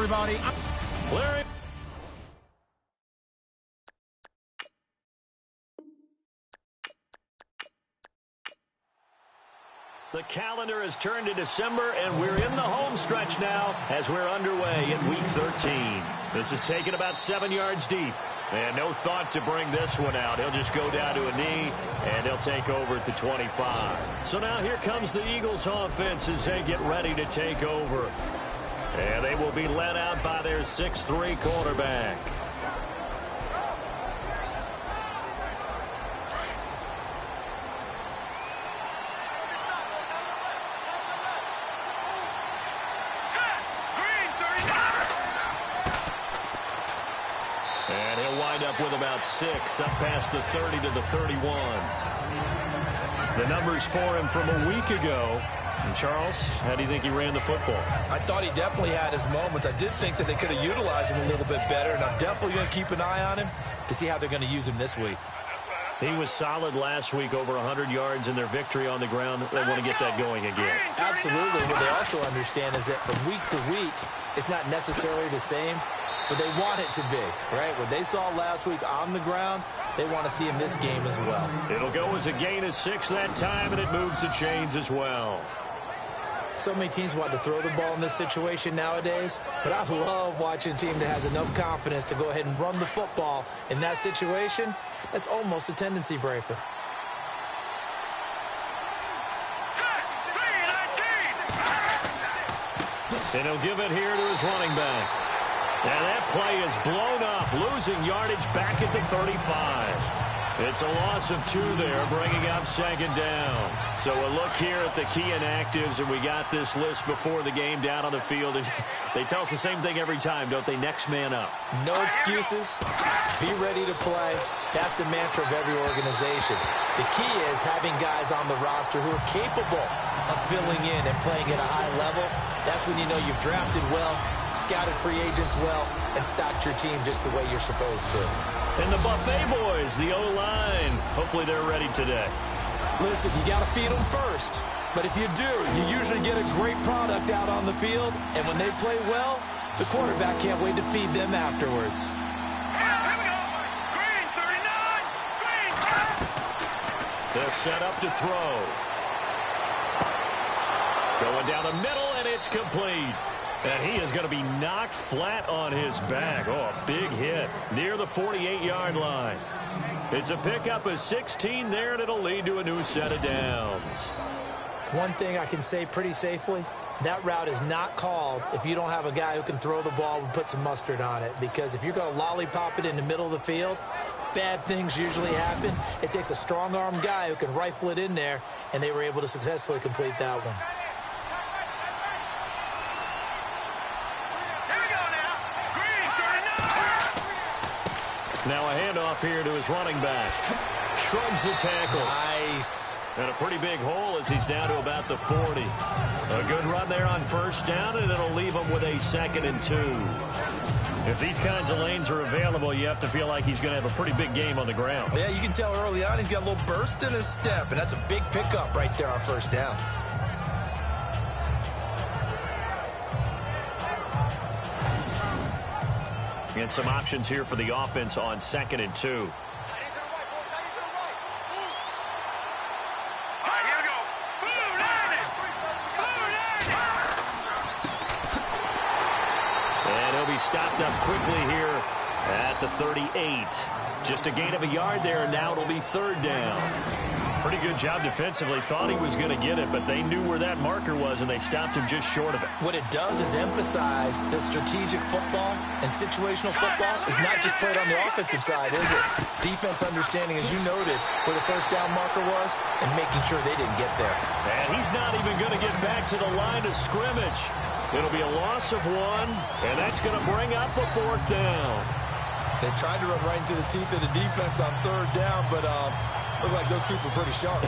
everybody. Larry. The calendar has turned to December, and we're in the home stretch now as we're underway in Week 13. This is taken about 7 yards deep, and no thought to bring this one out. He'll just go down to a knee, and he'll take over at the 25. So now here comes the Eagles offense as they get ready to take over. And they will be led out by their 6'3" quarterback. And he'll wind up with about 6, up past the 30 to the 31. The numbers for him from a week ago. And Charles, how do you think he ran the football? I thought he definitely had his moments. I did think that they could have utilized him a little bit better, and I'm definitely going to keep an eye on him to see how they're going to use him this week. He was solid last week, over 100 yards in their victory on the ground. They want to get that going again. Absolutely. What they also understand is that from week to week, it's not necessarily the same, but they want it to be, right? What they saw last week on the ground, they want to see in this game as well. It'll go as a gain of 6 that time, and it moves the chains as well. So many teams want to throw the ball in this situation nowadays, but I love watching a team that has enough confidence to go ahead and run the football in that situation. That's almost a tendency breaker. And he'll give it here to his running back. And that play is blown up, losing yardage back at the 35. It's a loss of 2 there, bringing up second down. So a look here at the key inactives, and we got this list before the game down on the field. And they tell us the same thing every time, don't they? Next man up. No excuses. Be ready to play. That's the mantra of every organization. The key is having guys on the roster who are capable of filling in and playing at a high level. That's when you know you've drafted well, scouted free agents well, and stocked your team just the way you're supposed to. And the Buffet boys, the O-line, hopefully they're ready today. Listen, you got to feed them first. But if you do, you usually get a great product out on the field. And when they play well, the quarterback can't wait to feed them afterwards. Here we go. Green, 39. Green. They're set up to throw. Going down the middle, and it's complete. And he is going to be knocked flat on his back. Oh, a big hit near the 48-yard line. It's a pickup of 16 there, and it'll lead to a new set of downs. One thing I can say pretty safely, that route is not called if you don't have a guy who can throw the ball and put some mustard on it. Because if you're going to lollipop it in the middle of the field, bad things usually happen. It takes a strong-arm guy who can rifle it in there, and they were able to successfully complete that one. Now a handoff here to his running back. Shrugs the tackle. Nice. And a pretty big hole as he's down to about the 40. A good run there on first down, and it'll leave him with a 2nd and 2. If these kinds of lanes are available, you have to feel like he's going to have a pretty big game on the ground. Yeah, you can tell early on he's got a little burst in his step, and that's a big pickup right there on first down. And some options here for the offense on 2nd and 2. And he'll be stopped up quickly here at the 38. Just a gain of a yard there, and now it'll be 3rd down. Pretty good job defensively. Thought he was going to get it, but they knew where that marker was, and they stopped him just short of it. What it does is emphasize that strategic football and situational football is not just played on the offensive side, is it? Defense understanding, as you noted, where the first down marker was and making sure they didn't get there. And he's not even going to get back to the line of scrimmage. It'll be a loss of 1, and that's going to bring up a 4th down. They tried to run right into the teeth of the defense on 3rd down, but looked like those teeth were pretty sharp.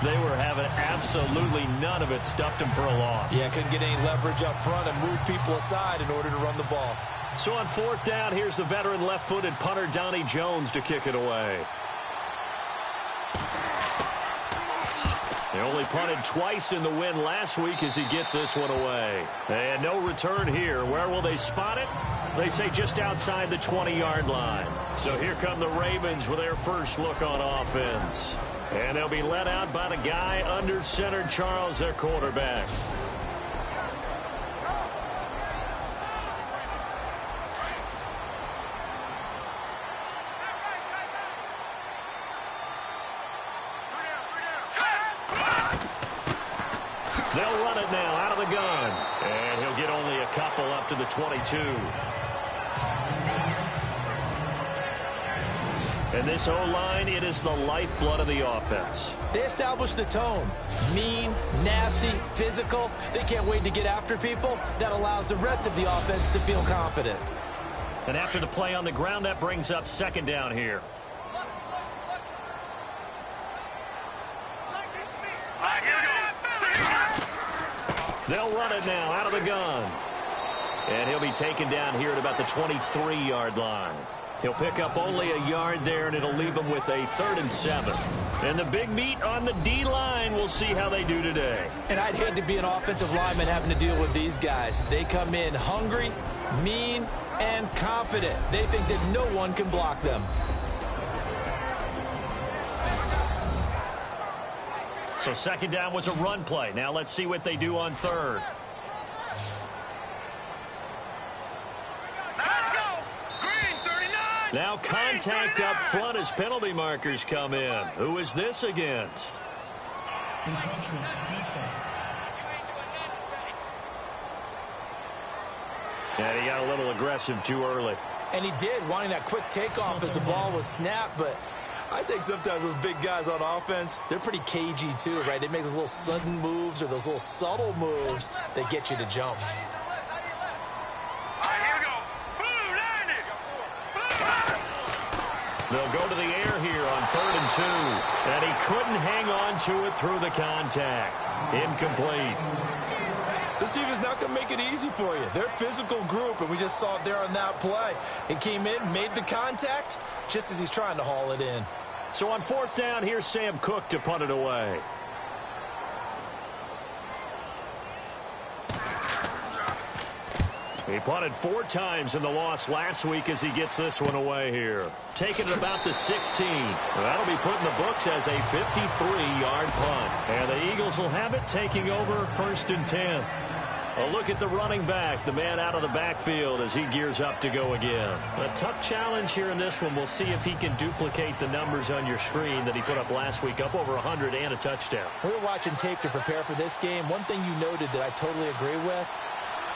They were having absolutely none of it. Stuffed them for a loss. Yeah, couldn't get any leverage up front and move people aside in order to run the ball. So on 4th down, here's the veteran left-footed punter Donnie Jones to kick it away. They only punted twice in the win last week as he gets this one away. And no return here. Where will they spot it? They say just outside the 20-yard line. So here come the Ravens with their first look on offense. And they'll be led out by the guy under center, Charles, their quarterback. They'll run it now out of the gun. And he'll get only a couple up to the 22. And this O-line, it is the lifeblood of the offense. They establish the tone. Mean, nasty, physical. They can't wait to get after people. That allows the rest of the offense to feel confident. And after the play on the ground, that brings up second down here. They'll run it now out of the gun. And he'll be taken down here at about the 23-yard line. He'll pick up only a yard there, and it'll leave him with a 3rd and 7. And the big meat on the D-line, we'll see how they do today. And I'd hate to be an offensive lineman having to deal with these guys. They come in hungry, mean, and confident. They think that no one can block them. So second down was a run play. Now let's see what they do on third. Let's go. Green 39. Now contact up front as penalty markers come in. Who is this against? Encroachment defense. And he got a little aggressive too early. And he did, wanting that quick takeoff as the ball was snapped, but I think sometimes those big guys on offense, they're pretty cagey too, right? They make those little sudden moves or those little subtle moves that get you to jump. All right, here we go. Blue, landed. They'll go to the air here on 3rd and 2. And he couldn't hang on to it through the contact. Incomplete. This team is not going to make it easy for you. They're a physical group, and we just saw it there on that play. It came in, made the contact, just as he's trying to haul it in. So on 4th down, here's Sam Cook to punt it away. He punted 4 times in the loss last week as he gets this one away here. Taking it about the 16. That'll be put in the books as a 53-yard punt. And the Eagles will have it taking over 1st and 10. A look at the running back, the man out of the backfield as he gears up to go again. A tough challenge here in this one. We'll see if he can duplicate the numbers on your screen that he put up last week, up over 100 and a touchdown. We were watching tape to prepare for this game. One thing you noted that I totally agree with,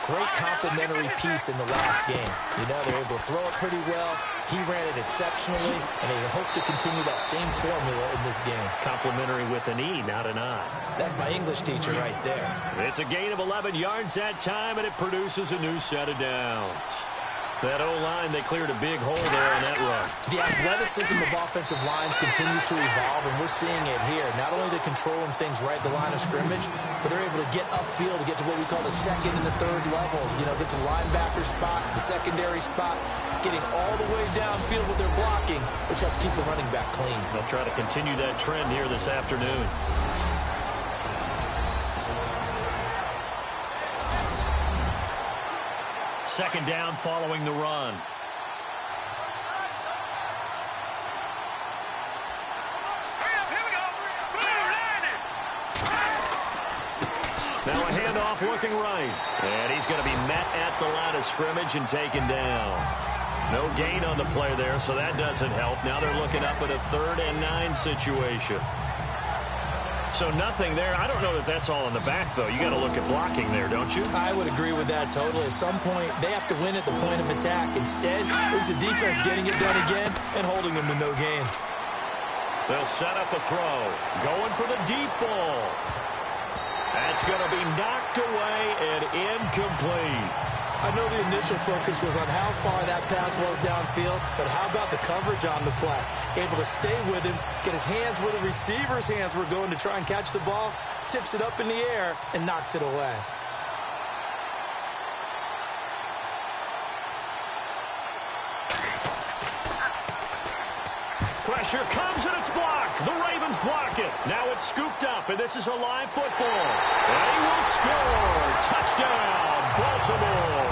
great complementary piece in the last game. You know, they're able to throw it pretty well. He ran it exceptionally, and they hope to continue that same formula in this game. Complimentary with an E, not an I. That's my English teacher right there. It's a gain of 11 yards that time, and it produces a new set of downs. That O-line, they cleared a big hole there on that run. The athleticism of offensive lines continues to evolve, and we're seeing it here. Not only are they controlling things right at the line of scrimmage, but they're able to get upfield to get to what we call the 2nd and the 3rd levels. You know, get to linebacker spot, the secondary spot, getting all the way downfield with their blocking, which helps keep the running back clean. They'll try to continue that trend here this afternoon. Second down following the run. Here we go. Blue, landed. Now a handoff looking right. And he's going to be met at the line of scrimmage and taken down. No gain on the play there, so that doesn't help. Now they're looking up at a 3rd and 9 situation. So nothing there. I don't know that that's all in the back, though. You got to look at blocking there, don't you? I would agree with that totally. At some point, they have to win at the point of attack. Instead, it was the defense getting it done again and holding them to no gain. They'll set up a throw. Going for the deep ball. That's going to be knocked away and incomplete. I know the initial focus was on how far that pass was downfield, but how about the coverage on the play? Able to stay with him, get his hands where the receiver's hands were going to try and catch the ball, tips it up in the air, and knocks it away. Pressure comes and it's blocked. The Ravens block it. Now it's scooped up, and this is a live football. They will score. Touchdown, Baltimore.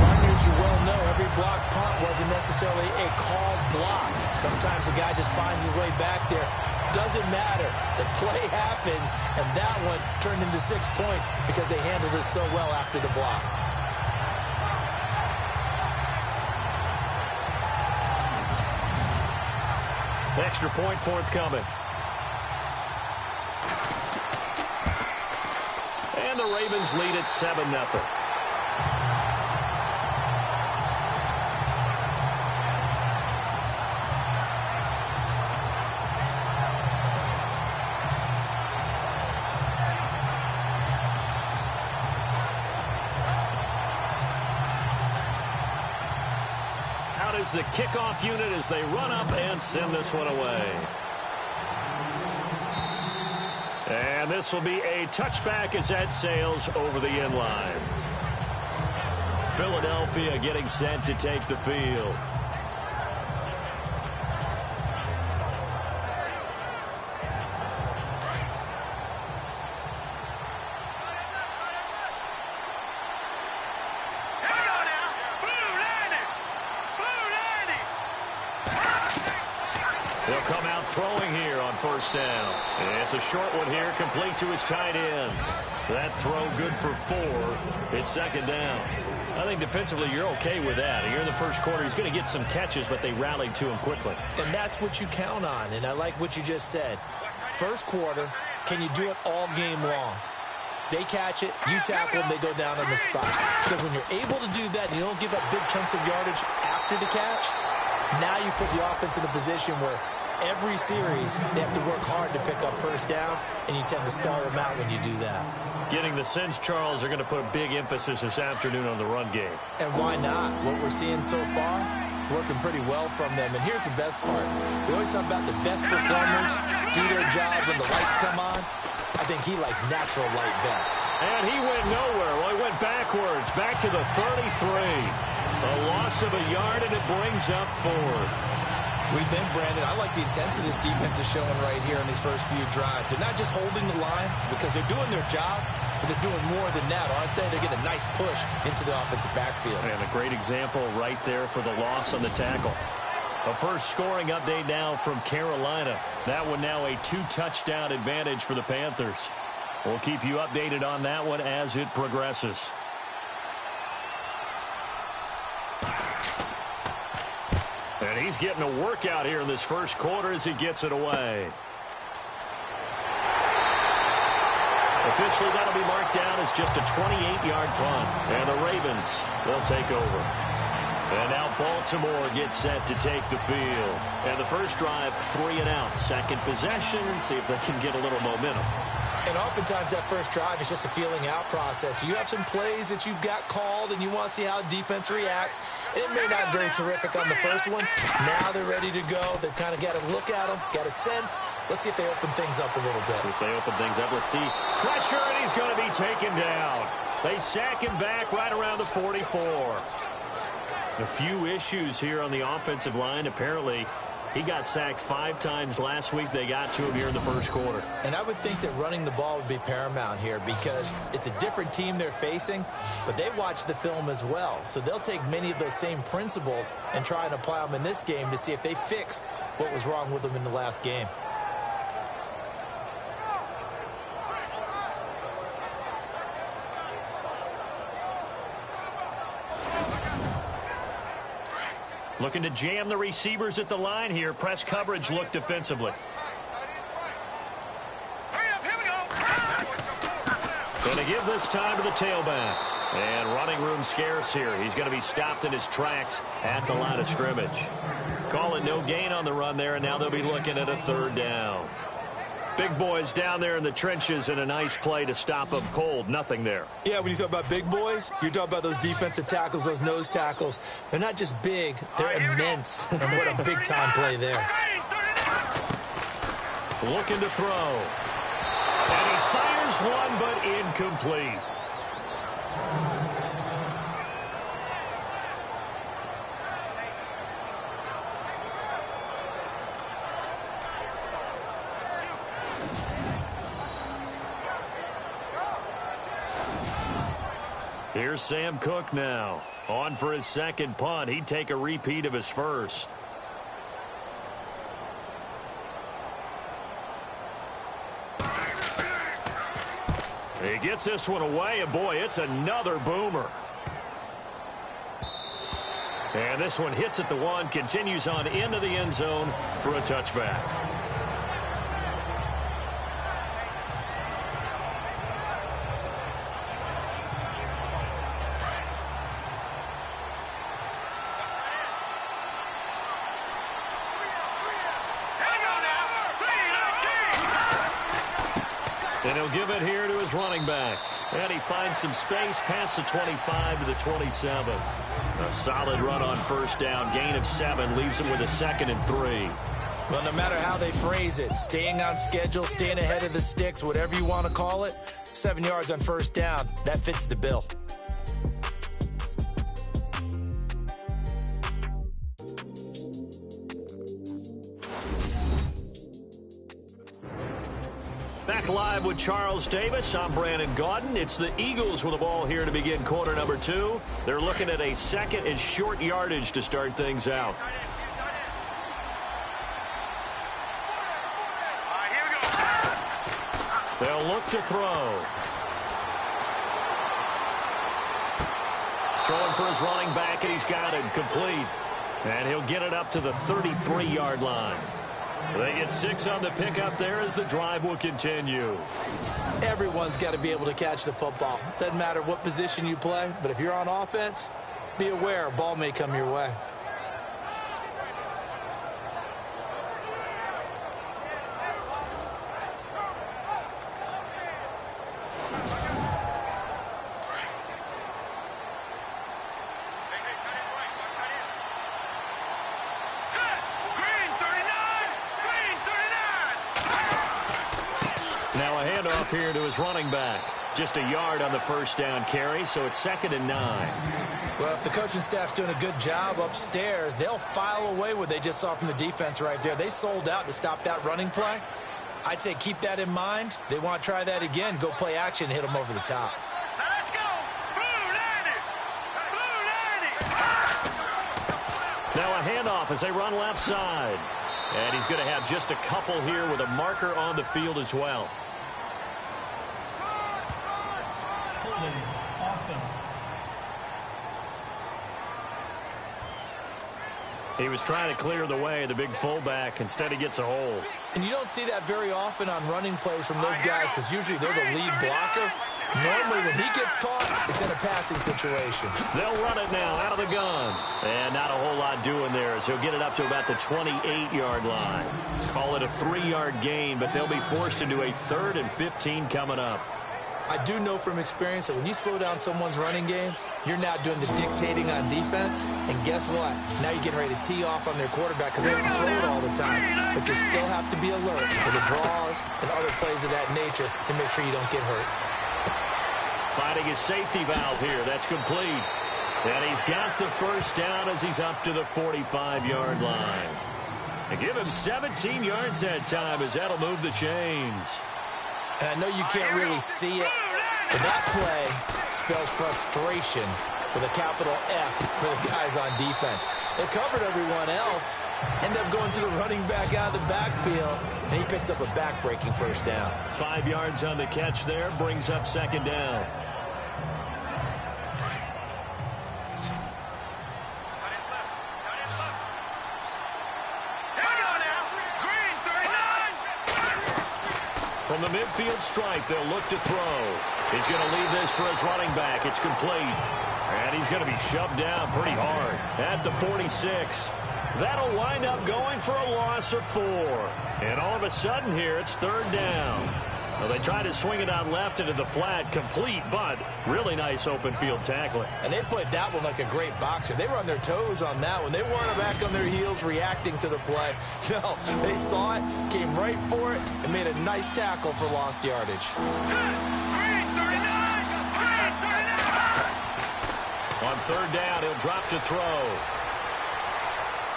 Partners, you well know every block punt wasn't necessarily a called block. Sometimes the guy just finds his way back there. Doesn't matter. The play happens, and that one turned into 6 points because they handled it so well after the block. Extra point forthcoming. And the Ravens lead at 7-0. Is the kickoff unit as they run up and send this one away. And this will be a touchback as that sails over the end line. Philadelphia getting set to take the field. They'll come out throwing here on first down. And it's a short one here, complete to his tight end. That throw good for 4. It's second down. I think defensively you're okay with that. Here in the first quarter, he's going to get some catches, but they rallied to him quickly. And that's what you count on, and I like what you just said. First quarter, can you do it all game long? They catch it, you tackle them, they go down on the spot. Because when you're able to do that and you don't give up big chunks of yardage after the catch, now you put the offense in a position where every series they have to work hard to pick up first downs, and you tend to stall them out when you do that. Getting the sense, Charles, are going to put a big emphasis this afternoon on the run game. And why not? What we're seeing so far, working pretty well from them. And here's the best part. We always talk about the best performers do their job when the lights come on. I think he likes natural light best. And he went nowhere. Well, he went backwards, back to the 33. A loss of a yard, and it brings up 4th. We think, Brandon, I like the intensity this defense is showing right here in these first few drives. They're not just holding the line because they're doing their job, but they're doing more than that, aren't they? They're getting a nice push into the offensive backfield. And a great example right there for the loss on the tackle. A first scoring update now from Carolina. That one now a 2-touchdown advantage for the Panthers. We'll keep you updated on that one as it progresses. And he's getting a workout here in this first quarter as he gets it away. Officially, that'll be marked down as just a 28-yard punt. And the Ravens, they'll take over. And now Baltimore gets set to take the field. And the first drive, 3 and out. Second possession, and see if they can get a little momentum. And oftentimes that first drive is just a feeling out process. You have some plays that you've got called, and you want to see how defense reacts. It may not go terrific on the first one. Now they're ready to go. They've kind of got to look at them, got a sense. Let's see if they open things up a little bit. See if they open things up. Let's see. Pressure, and he's going to be taken down. They sack him back right around the 44. A few issues here on the offensive line. Apparently, he got sacked 5 times last week. They got to him here in the first quarter. And I would think that running the ball would be paramount here because it's a different team they're facing, but they watch the film as well. So they'll take many of those same principles and try and apply them in this game to see if they fixed what was wrong with them in the last game. Looking to jam the receivers at the line here. Press coverage look defensively. Going to give this time to the tailback. And running room scarce here. He's going to be stopped in his tracks at the line of scrimmage. Call it no gain on the run there, and now they'll be looking at a 3rd down. Big boys down there in the trenches, and a nice play to stop them cold. Nothing there. Yeah, when you talk about big boys, you're talking about those defensive tackles, those nose tackles. They're not just big, they're immense. And what a big-time play there. Looking to throw. And he fires one, but incomplete. Here's Sam Cook now. On for his second punt. He'd take a repeat of his first. He gets this one away, and boy, it's another boomer. And this one hits at the one, continues on into the end zone for a touchback. And he'll give it here to his running back. And he finds some space past the 25 to the 27. A solid run on first down. Gain of 7 leaves him with a 2nd and 3. Well, no matter how they phrase it, staying on schedule, staying ahead of the sticks, whatever you want to call it, 7 yards on first down, that fits the bill. Back live with Charles Davis. I'm Brandon Gaudin. It's the Eagles with the ball here to begin quarter number 2. They're looking at a 2nd and short yardage to start things out. They'll look to throw. Throwing for his running back, and he's got it complete. And he'll get it up to the 33-yard line. They get 6 on the pickup there as the drive will continue. Everyone's got to be able to catch the football. Doesn't matter what position you play, but if you're on offense, be aware a ball may come your way. Here to his running back. Just a yard on the first down carry, so it's 2nd and 9. Well, if the coaching staff's doing a good job upstairs, they'll file away what they just saw from the defense right there. They sold out to stop that running play. I'd say keep that in mind. They want to try that again. Go play action and hit them over the top. Let's go! Blue 90! Blue 90! Now a handoff as they run left side. And he's going to have just a couple here with a marker on the field as well. Offense. He was trying to clear the way, the big fullback. Instead, he gets a hole. And you don't see that very often on running plays from those guys because usually they're the lead blocker. Normally, when he gets caught, it's in a passing situation. They'll run it now out of the gun. And not a whole lot doing there as he'll get it up to about the 28-yard line. Call it a 3-yard gain, but they'll be forced into a 3rd and 15 coming up. I do know from experience that when you slow down someone's running game, you're now doing the dictating on defense. And guess what? Now you're getting ready to tee off on their quarterback because they can throw it all the time. But you still have to be alert for the draws and other plays of that nature to make sure you don't get hurt. Finding his safety valve here. That's complete. And he's got the first down as he's up to the 45-yard line. And give him 17 yards that time as that'll move the chains. And I know you can't really see it, but that play spells frustration with a capital F for the guys on defense. They covered everyone else, end up going to the running back out of the backfield, and he picks up a back-breaking first down. 5 yards on the catch there, brings up 2nd down. From the midfield stripe, they'll look to throw. He's going to leave this for his running back. It's complete. And he's going to be shoved down pretty hard at the 46. That'll wind up going for a loss of 4. And all of a sudden here, it's 3rd down. Well, they try to swing it out left into the flat, complete, but really nice open field tackling. And they played that one like a great boxer. They were on their toes on that one. They weren't back on their heels reacting to the play. No, they saw it, came right for it, and made a nice tackle for lost yardage. On 3rd down, he'll drop to throw.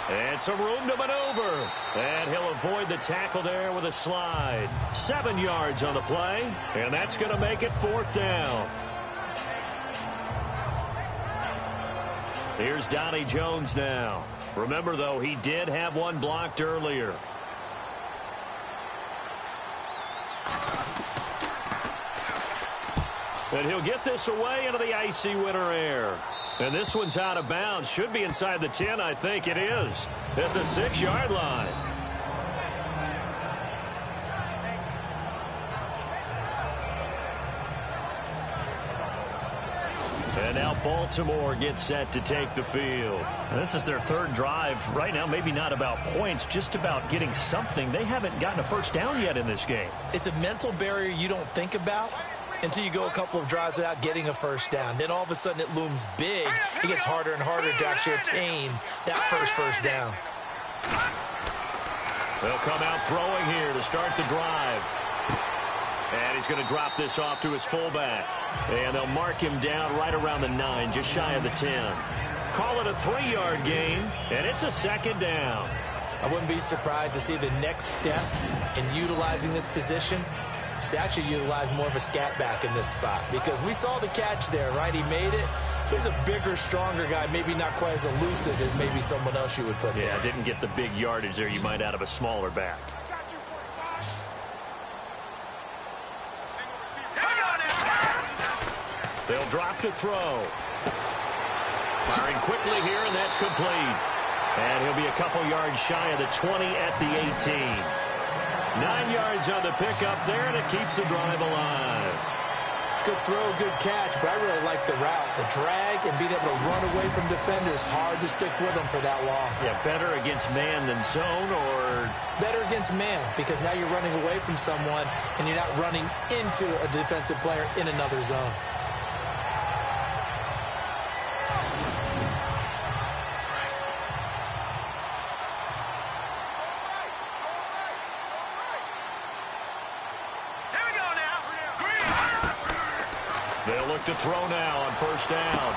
And some room to maneuver. And he'll avoid the tackle there with a slide. 7 yards on the play. And that's going to make it 4th down. Here's Donnie Jones now. Remember, though, he did have one blocked earlier. And he'll get this away into the icy winter air. And this one's out of bounds. Should be inside the 10, I think it is. At the 6-yard line. And now Baltimore gets set to take the field. And this is their third drive. Right now, maybe not about points, just about getting something. They haven't gotten a first down yet in this game. It's a mental barrier you don't think about until you go a couple of drives without getting a first down. Then all of a sudden it looms big. It gets harder and harder to actually attain that first down. They'll come out throwing here to start the drive. And he's going to drop this off to his fullback. And they'll mark him down right around the 9, just shy of the 10. Call it a 3-yard gain, and it's a second down. I wouldn't be surprised to see the next step in utilizing this position is to actually utilize more of a scat back in this spot. Because we saw the catch there, right? He made it. He's a bigger, stronger guy, maybe not quite as elusive as maybe someone else you would put there. Yeah, didn't get the big yardage there you might out of a smaller back. They'll drop to throw. Firing quickly here, and that's complete. And he'll be a couple yards shy of the 20 at the 18. 9 yards on the pickup there, and it keeps the drive alive. Good throw, good catch, but I really like the route. The drag and being able to run away from defenders, hard to stick with them for that long. Yeah, better against man than zone, or? Better against man, because now you're running away from someone, and you're not running into a defensive player in another zone. They'll look to throw now on first down.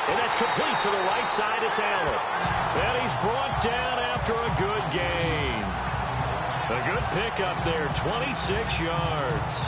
And that's complete to the right side. It's Allen. And he's brought down after a good gain. A good pickup there, 26 yards.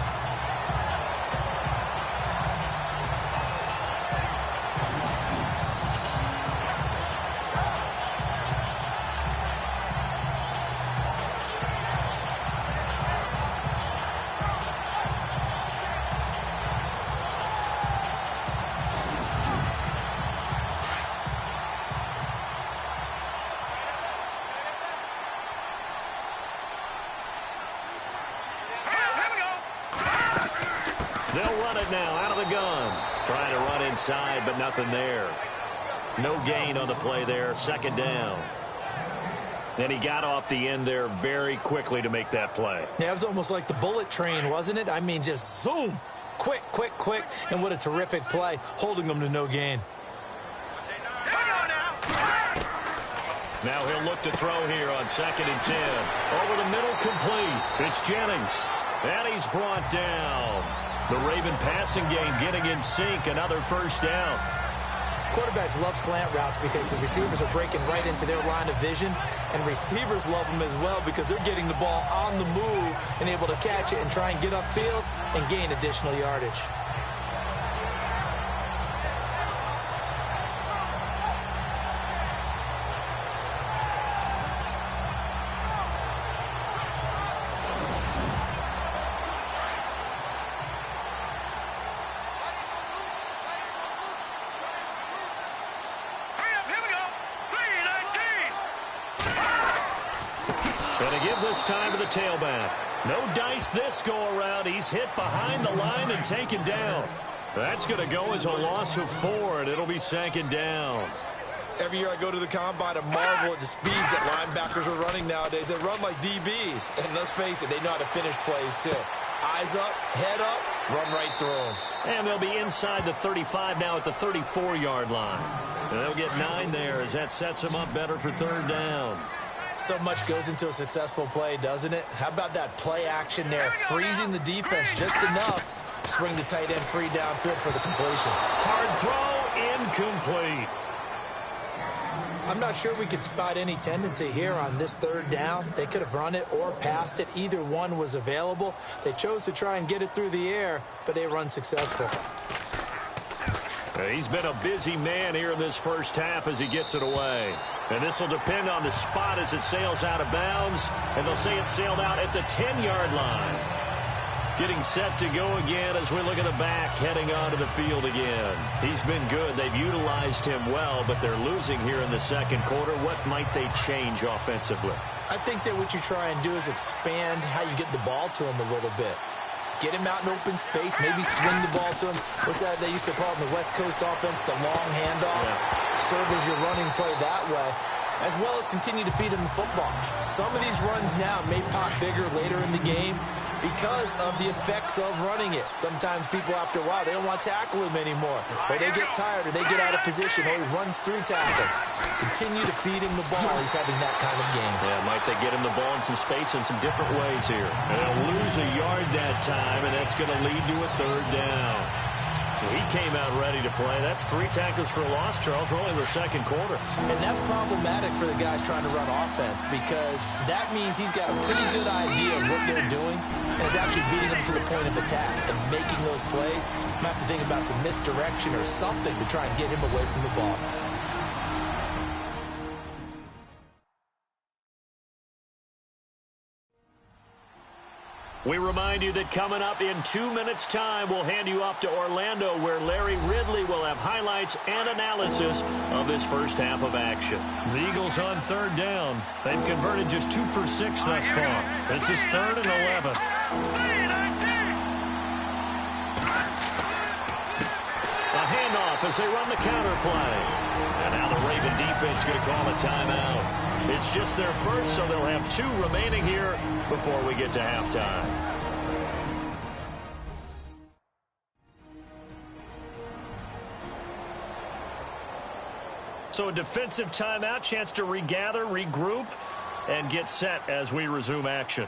They'll run it now out of the gun. Trying to run inside, but nothing there. No gain on the play there. Second down. And he got off the end there very quickly to make that play. Yeah, it was almost like the bullet train, wasn't it? I mean, just zoom. Quick, quick, quick. And what a terrific play, holding them to no gain. Now he'll look to throw here on 2nd and 10. Over the middle, complete. It's Jennings. And he's brought down. The Raven passing game getting in sync. Another first down. Quarterbacks love slant routes because the receivers are breaking right into their line of vision. And receivers love them as well because they're getting the ball on the move and able to catch it and try and get upfield and gain additional yardage. Going to give this time to the tailback. No dice this go-around. He's hit behind the line and taken down. That's going to go as a loss of 4, and it'll be 2nd down. Every year I go to the combine, I marvel at the speeds that linebackers are running nowadays. They run like DBs. And let's face it, they know how to finish plays too. Eyes up, head up, run right through them. And they'll be inside the 35 now at the 34-yard line. And they'll get 9 there as that sets them up better for 3rd down. So much goes into a successful play, doesn't it? How about that play action there? Freezing the defense just enough to swing the tight end free downfield for the completion. Hard throw, incomplete. I'm not sure we could spot any tendency here on this 3rd down. They could have run it or passed it. Either one was available. They chose to try and get it through the air, but they run successful. He's been a busy man here in this first half as he gets it away. And this will depend on the spot as it sails out of bounds. And they'll say it sailed out at the 10-yard line. Getting set to go again as we look at the back heading onto the field again. He's been good. They've utilized him well, but they're losing here in the second quarter. What might they change offensively? I think that what you try and do is expand how you get the ball to him a little bit. Get him out in open space, maybe swing the ball to him. What's that they used to call it in the West Coast offense, the long handoff? Yeah. Serve as your running play that way, as well as continue to feed him the football. Some of these runs now may pop bigger later in the game because of the effects of running it. Sometimes people, after a while, they don't want to tackle him anymore. Or they get tired, or they get out of position, or he runs through tackles. Continue to feed him the ball. He's having that kind of game. Yeah, might they get him the ball in some space in some different ways here. And they'll lose a yard that time, and that's going to lead to a third down. He came out ready to play. That's 3 tackles for a loss, Charles. We're only in the second quarter. And that's problematic for the guys trying to run offense because that means he's got a pretty good idea of what they're doing and is actually beating them to the point of attack and making those plays. You might have to think about some misdirection or something to try and get him away from the ball. We remind you that coming up in 2 minutes' time, we'll hand you off to Orlando, where Larry Ridley will have highlights and analysis of this first half of action. The Eagles on third down. They've converted just 2 for 6 thus far. This is 3rd and 11. A handoff as they run the counter play. And now the Raven defense going to call a timeout. It's just their first, so they'll have 2 remaining here before we get to halftime. So a defensive timeout, chance to regather, regroup, and get set as we resume action.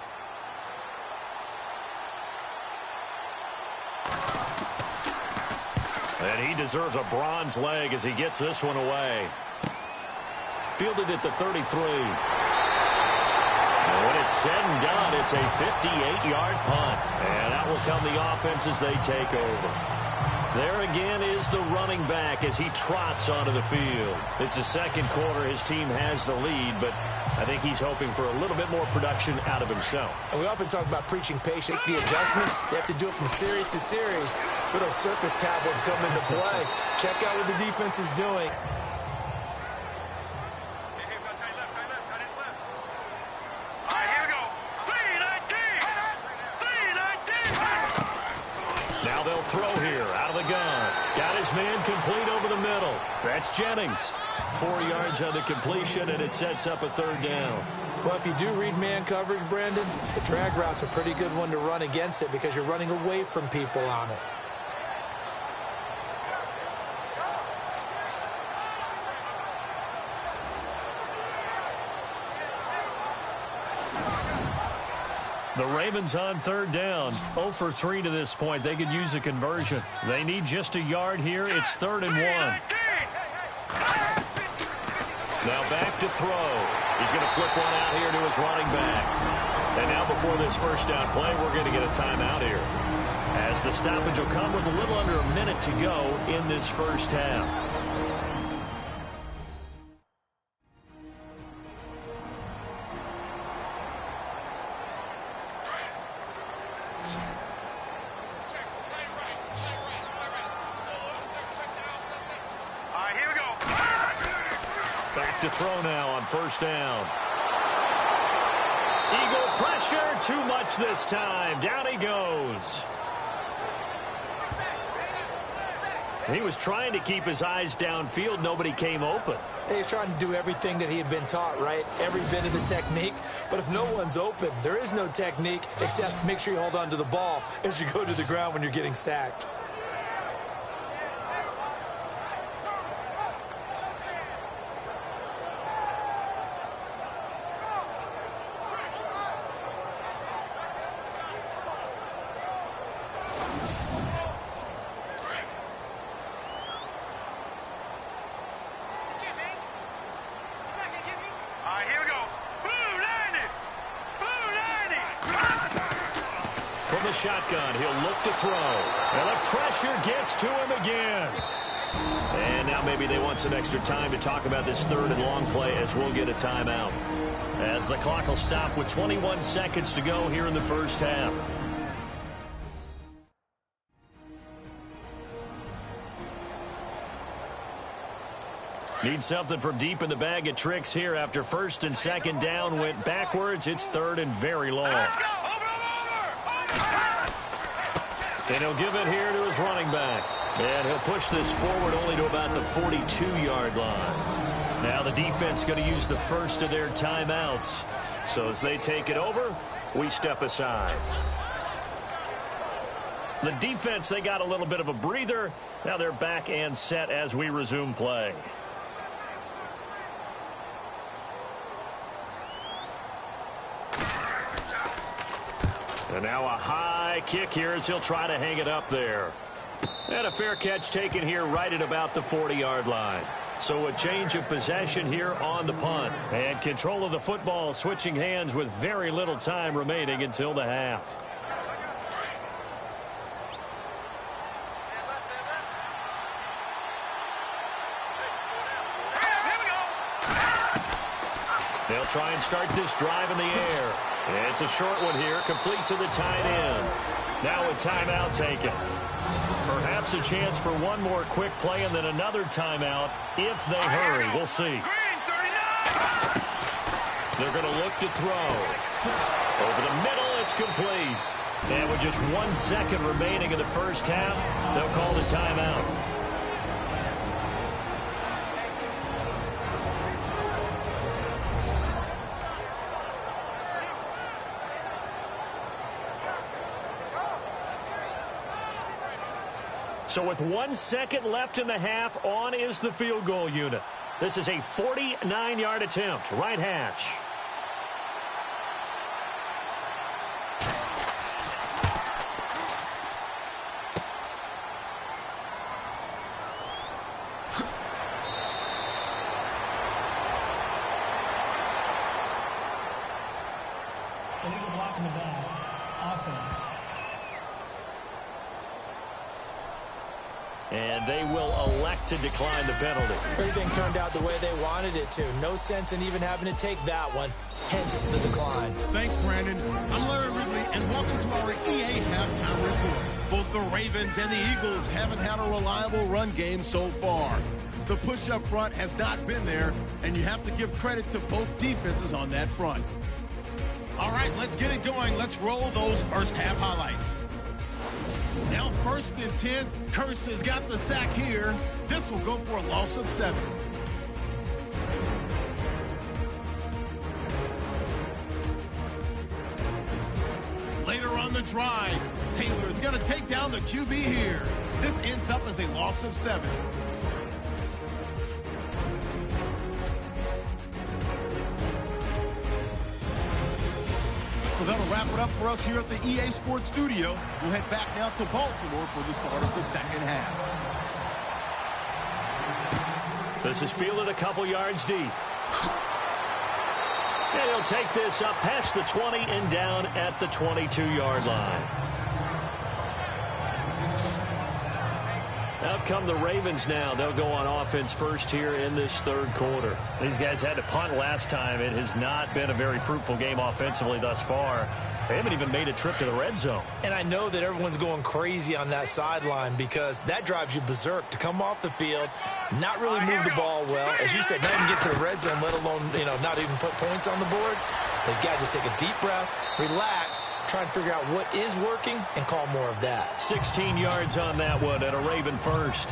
And he deserves a bronze leg as he gets this one away. Fielded at the 33. And when it's said and done, it's a 58-yard punt. And out will come the offense as they take over. There again is the running back as he trots onto the field. It's the second quarter. His team has the lead, but I think he's hoping for a little bit more production out of himself. And we often talk about preaching patience. The adjustments, they have to do it from series to series. So those surface tablets come into play. Check out what the defense is doing. Now they'll throw here out of the gun. Got his man complete over the middle. That's Jennings. 4 yards on the completion, and it sets up a third down. Well, if you do read man coverage, Brandon, the drag route's a pretty good one to run against it because you're running away from people on it. The Ravens on third down. 0 for 3 to this point. They could use a conversion. They need just a yard here. It's 3rd and 1. Now back to throw. He's going to flip one out here to his running back. And now before this first down play, we're going to get a timeout here, as the stoppage will come with a little under a minute to go in this first half. Back to throw now on first down. Eagle pressure, too much this time. Down he goes. He was trying to keep his eyes downfield. Nobody came open. He's trying to do everything that he had been taught, right? Every bit of the technique. But if no one's open, there is no technique except make sure you hold on to the ball as you go to the ground when you're getting sacked. From the shotgun, he'll look to throw. And the pressure gets to him again. And now maybe they want some extra time to talk about this third and long play as we'll get a timeout. As the clock will stop with 21 seconds to go here in the first half. Need something from deep in the bag of tricks here after first and second down went backwards. It's third and very long. Let's go. Over. And he'll give it here to his running back. And he'll push this forward only to about the 42-yard line. Now the defense going to use the first of their timeouts. So as they take it over, we step aside. The defense, they got a little bit of a breather. Now they're back and set as we resume play. And now a high kick here as he'll try to hang it up there. And a fair catch taken here right at about the 40-yard line. So a change of possession here on the punt. And control of the football switching hands with very little time remaining until the half. They'll try and start this drive in the air. It's a short one here, complete to the tight end. Now a timeout taken. Perhaps a chance for one more quick play and then another timeout if they hurry. We'll see. They're going to look to throw. Over the middle, it's complete. And with just 1 second remaining in the first half, they'll call the timeout. So with 1 second left in the half, on is the field goal unit. This is a 49-yard attempt, right hash. Illegal block in the back. Offense. And they will elect to decline the penalty. Everything turned out the way they wanted it to. No sense in even having to take that one. Hence the decline. Thanks, Brandon. I'm Larry Ridley, and welcome to our EA Halftime Report. Both the Ravens and the Eagles haven't had a reliable run game so far. The push up front has not been there, and you have to give credit to both defenses on that front. All right, let's get it going. Let's roll those first half highlights. Now 1st and 10. Curse has got the sack here. This will go for a loss of 7. Later on the drive, Taylor is going to take down the QB here. This ends up as a loss of 7. So that'll wrap it up for us here at the EA Sports Studio. We'll head back now to Baltimore for the start of the second half. This is fielded a couple yards deep. And he'll take this up past the 20 and down at the 22-yard line. Out come the Ravens now. They'll go on offense first here in this third quarter. These guys had to punt last time. It has not been a very fruitful game offensively thus far. They haven't even made a trip to the red zone. And I know that everyone's going crazy on that sideline because that drives you berserk to come off the field, not really move the ball well. As you said, not even get to the red zone, let alone, not even put points on the board. They've got to just take a deep breath, relax, try and figure out what is working and call more of that. 16 yards on that one and a Raven first.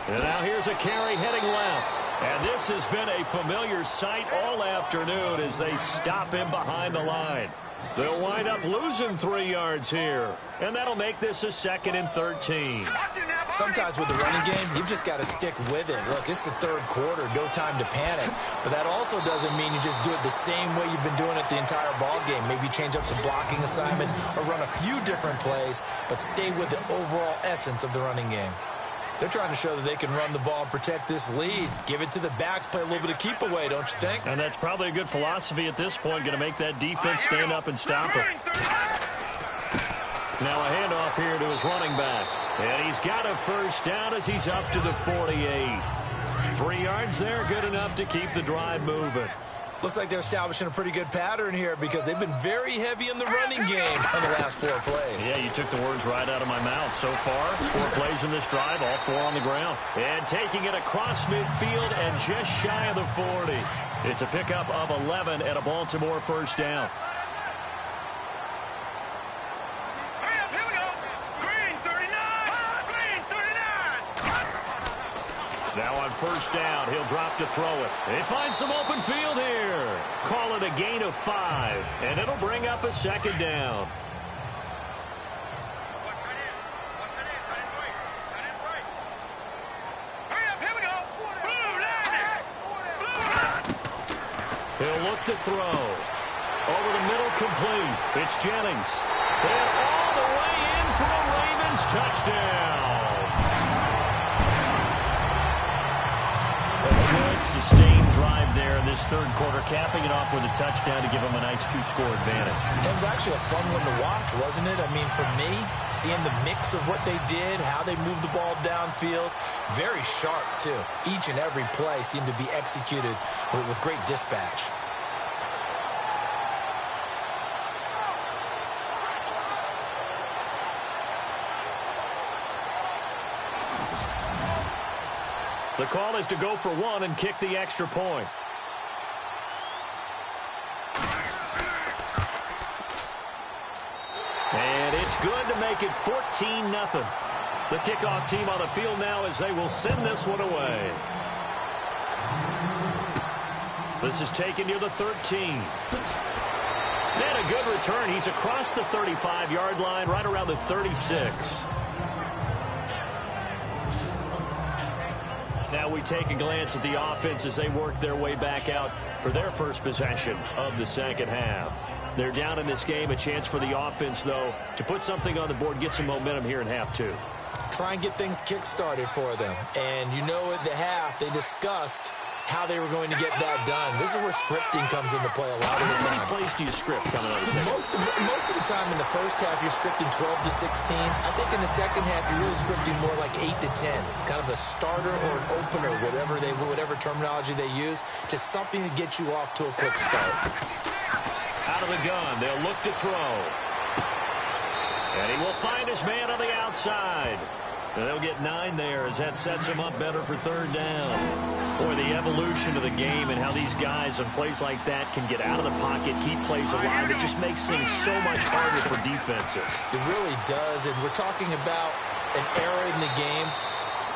And now here's a carry heading left. And this has been a familiar sight all afternoon as they stop him behind the line. They'll wind up losing 3 yards here. And that'll make this a 2nd and 13. Watch it now. Sometimes with the running game, you've just got to stick with it. Look, it's the third quarter, no time to panic. But that also doesn't mean you just do it the same way you've been doing it the entire ball game. Maybe change up some blocking assignments or run a few different plays, but stay with the overall essence of the running game. They're trying to show that they can run the ball and protect this lead. Give it to the backs, play a little bit of keep away, don't you think? And that's probably a good philosophy at this point, going to make that defense stand up and stop him. Now a handoff here to his running back. And he's got a first down as he's up to the 48. 3 yards there, good enough to keep the drive moving. Looks like they're establishing a pretty good pattern here because they've been very heavy in the running game on the last 4 plays. Yeah, you took the words right out of my mouth. So far, 4 plays in this drive, all 4 on the ground. And taking it across midfield and just shy of the 40. It's a pickup of 11 and a Baltimore first down. Now on first down, he'll drop to throw it. They find some open field here. Call it a gain of 5, and it'll bring up a second down. He'll look to throw. Over the middle, complete. It's Jennings. And all the way in for a Ravens touchdown. Good sustained drive there in this third quarter, capping it off with a touchdown to give them a nice 2-score advantage. It was actually a fun one to watch, wasn't it? I mean, for me, seeing the mix of what they did, how they moved the ball downfield, very sharp, too. Each and every play seemed to be executed with great dispatch. The call is to go for 1 and kick the extra point. And it's good to make it 14-0. The kickoff team on the field now as they will send this one away. This is taken near the 13. And a good return. He's across the 35-yard line, right around the 36. Now we take a glance at the offense as they work their way back out for their first possession of the second half. They're down in this game. A chance for the offense, though, to put something on the board, get some momentum here in half 2. Try and get things kick-started for them. And you know at the half, they discussed how they were going to get that done. This is where scripting comes into play a lot of the time. How many plays do you script coming out of the second? Most of the time in the first half, you're scripting 12 to 16. I think in the second half, you're really scripting more like 8 to 10. Kind of a starter or an opener, whatever terminology they use. Just something to get you off to a quick start. Out of the gun, they'll look to throw. And he will find his man on the outside. And they'll get 9 there as that sets him up better for third down. Boy, the evolution of the game and how these guys on plays like that can get out of the pocket, keep plays alive, it just makes things so much harder for defenses. It really does, and we're talking about an era in the game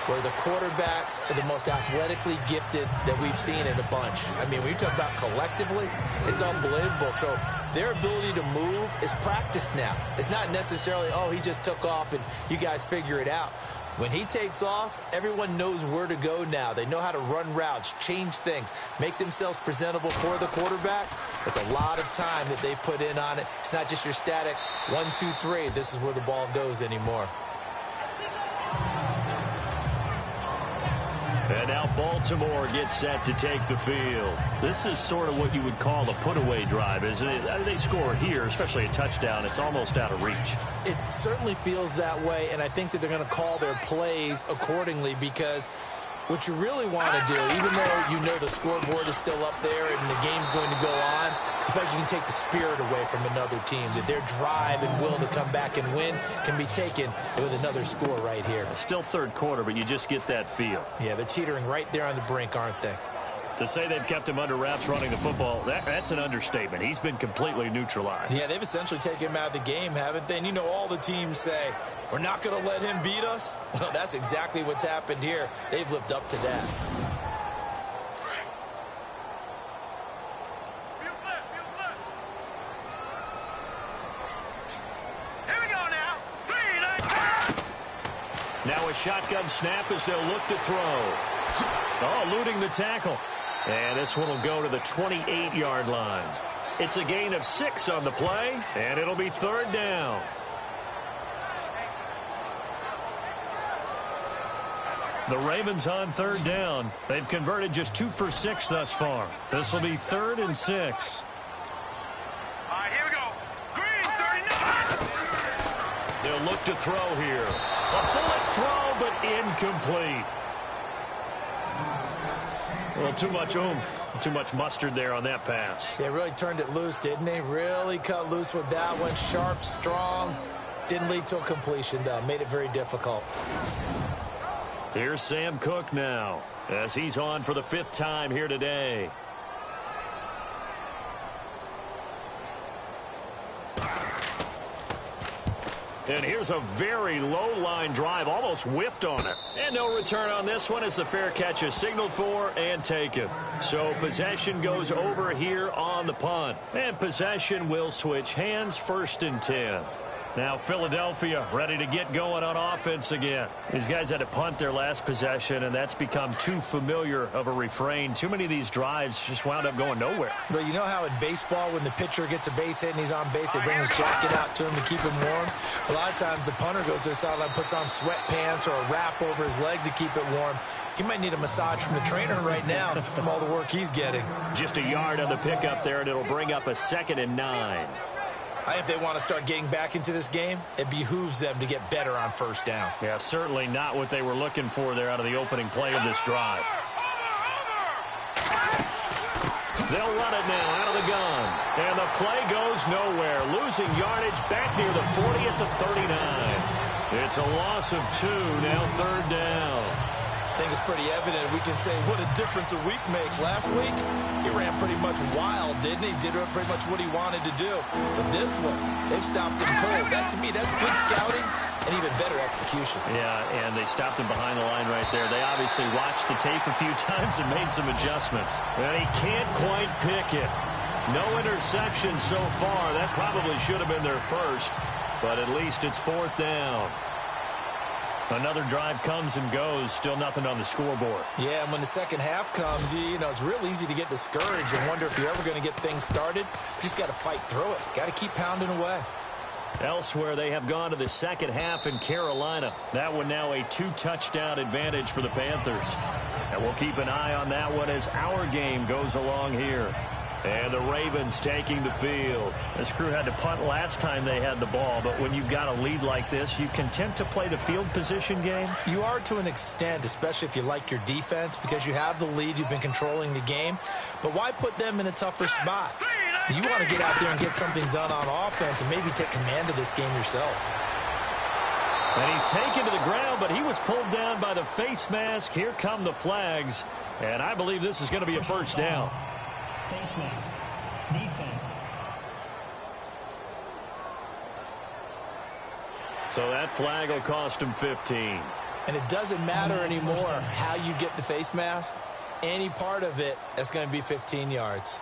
where the quarterbacks are the most athletically gifted that we've seen in a bunch. I mean, when you talk about collectively, it's unbelievable. So their ability to move is practiced now. It's not necessarily, oh, he just took off and you guys figure it out. When he takes off, everyone knows where to go now. They know how to run routes, change things, make themselves presentable for the quarterback. It's a lot of time that they put in on it. It's not just your static 1, 2, 3. This is where the ball goes anymore. And now Baltimore gets set to take the field. This is sort of what you would call a put-away drive, isn't it? They score here, especially a touchdown. It's almost out of reach. It certainly feels that way, and I think that they're going to call their plays accordingly because what you really want to do, even though you know the scoreboard is still up there and the game's going to go on, I feel like you can take the spirit away from another team, that their drive and will to come back and win can be taken with another score right here. Still third quarter, but you just get that feel. Yeah, they're teetering right there on the brink, aren't they? To say they've kept him under wraps running the football, that's an understatement. He's been completely neutralized. Yeah, they've essentially taken him out of the game, haven't they? And you know all the teams say, we're not going to let him beat us. Well, that's exactly what's happened here. They've lived up to that. Now a shotgun snap as they'll look to throw. Oh, eluding the tackle. And this one will go to the 28-yard line. It's a gain of 6 on the play, and it'll be 3rd down. The Ravens on 3rd down. They've converted just 2 for 6 thus far. This will be 3rd and 6. All right, here we go. Green, 39. They'll look to throw here. A bullet throw, but incomplete. Well, too much oomph, too much mustard there on that pass. They really turned it loose, didn't they? Really cut loose with that one. Sharp, strong. Didn't lead to a completion, though. Made it very difficult. Here's Sam Cook now, as he's on for the 5th time here today. And here's a very low line drive, almost whiffed on it. And no return on this one as the fair catch is signaled for and taken. So possession goes over here on the punt. And possession will switch hands, 1st and 10. Now Philadelphia ready to get going on offense again. These guys had to punt their last possession, and that's become too familiar of a refrain. Too many of these drives just wound up going nowhere. But you know how in baseball, when the pitcher gets a base hit and he's on base, they bring his jacket out to him to keep him warm? A lot of times the punter goes to the sideline, puts on sweatpants or a wrap over his leg to keep it warm. He might need a massage from the trainer right now from all the work he's getting. Just a yard on the pickup there, and it'll bring up a 2nd and 9. If they want to start getting back into this game, it behooves them to get better on 1st down. Yeah, certainly not what they were looking for there out of the opening play of this drive. They'll run it now out of the gun. And the play goes nowhere. Losing yardage back near the 40 at the 39. It's a loss of 2, now 3rd down. I think it's pretty evident we can say what a difference a week makes. Last week, he ran pretty much wild, didn't he? Did pretty much what he wanted to do. But this one, they've stopped him cold. That, to me, that's good scouting and even better execution. Yeah, and they stopped him behind the line right there. They obviously watched the tape a few times and made some adjustments. And he can't quite pick it. No interception so far. That probably should have been their first, but at least it's 4th down. Another drive comes and goes, still nothing on the scoreboard. Yeah, and when the second half comes, you know, it's real easy to get discouraged and wonder if you're ever going to get things started. You just got to fight through it. Got to keep pounding away. Elsewhere, they have gone to the second half in Carolina. That one now a 2-touchdown advantage for the Panthers. And we'll keep an eye on that one as our game goes along here. And the Ravens taking the field. This crew had to punt last time they had the ball, but when you've got a lead like this, you content to play the field position game? You are to an extent, especially if you like your defense, because you have the lead, you've been controlling the game. But why put them in a tougher spot? You want to get out there and get something done on offense and maybe take command of this game yourself. And he's taken to the ground, but he was pulled down by the face mask. Here come the flags, and I believe this is going to be a 1st down. Face mask. Defense. So that flag will cost him 15. And it doesn't matter anymore how you get the face mask. Any part of it is going to be 15 yards.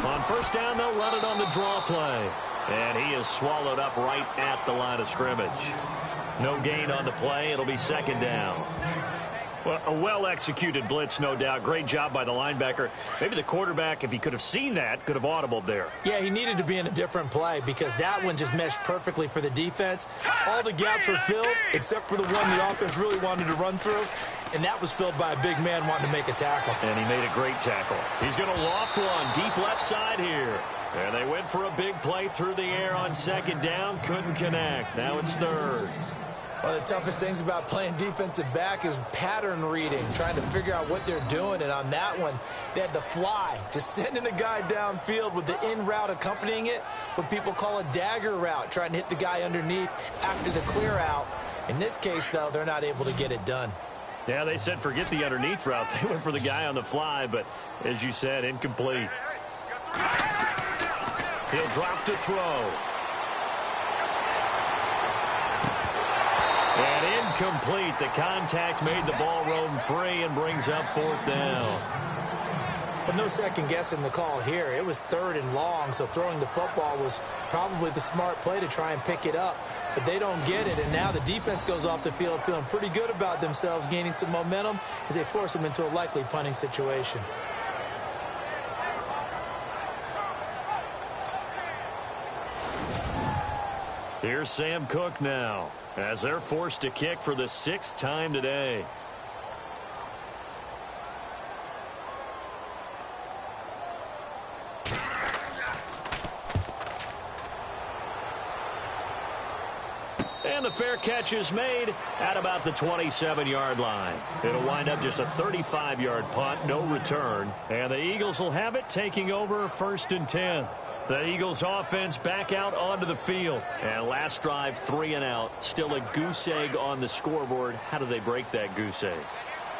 On 1st down, they'll run it on the draw play. And he is swallowed up right at the line of scrimmage. No gain on the play. It'll be 2nd down. Well, a well-executed blitz, no doubt. Great job by the linebacker. Maybe the quarterback, if he could have seen that, could have audibled there. Yeah, he needed to be in a different play because that one just meshed perfectly for the defense. All the gaps were filled except for the one the offense really wanted to run through. And that was filled by a big man wanting to make a tackle. And he made a great tackle. He's going to loft one deep left side here. And they went for a big play through the air on 2nd down. Couldn't connect. Now it's 3rd. One of the toughest things about playing defensive back is pattern reading, trying to figure out what they're doing. And on that one, they had the fly, just sending a guy downfield with the in route accompanying it, what people call a dagger route, trying to hit the guy underneath after the clear out. In this case, though, they're not able to get it done. Yeah, they said forget the underneath route. They went for the guy on the fly, but as you said, incomplete. He'll drop to throw. And Incomplete. The contact made the ball roam free and brings up 4th down. But no second guessing the call here. It was 3rd and long, so throwing the football was probably the smart play to try and pick it up. But they don't get it, and now the defense goes off the field feeling pretty good about themselves, gaining some momentum as they force them into a likely punting situation. Here's Sam Cook now, as they're forced to kick for the 6th time today. And the fair catch is made at about the 27-yard line. It'll wind up just a 35-yard punt, no return. And the Eagles will have it, taking over 1st and 10. The Eagles offense back out onto the field. And last drive, 3 and out. Still a goose egg on the scoreboard. How do they break that goose egg?